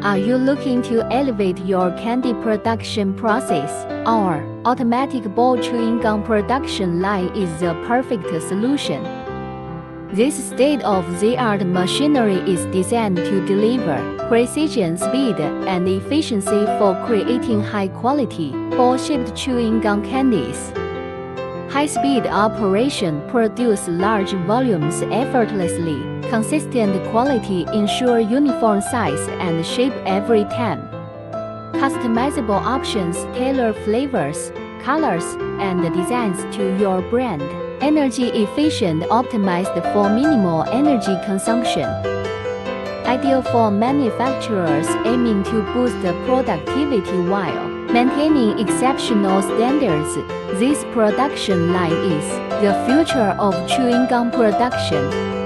Are you looking to elevate your candy production process? Our automatic ball chewing gum production line is the perfect solution. This state-of-the-art machinery is designed to deliver precision, speed, and efficiency for creating high-quality, ball-shaped chewing gum candies. High-speed operation produce large volumes effortlessly. Consistent quality ensure uniform size and shape every time. Customizable options tailor flavors, colors, and designs to your brand. Energy efficient optimized for minimal energy consumption. Ideal for manufacturers aiming to boost productivity while maintaining exceptional standards. This production line is the future of chewing gum production.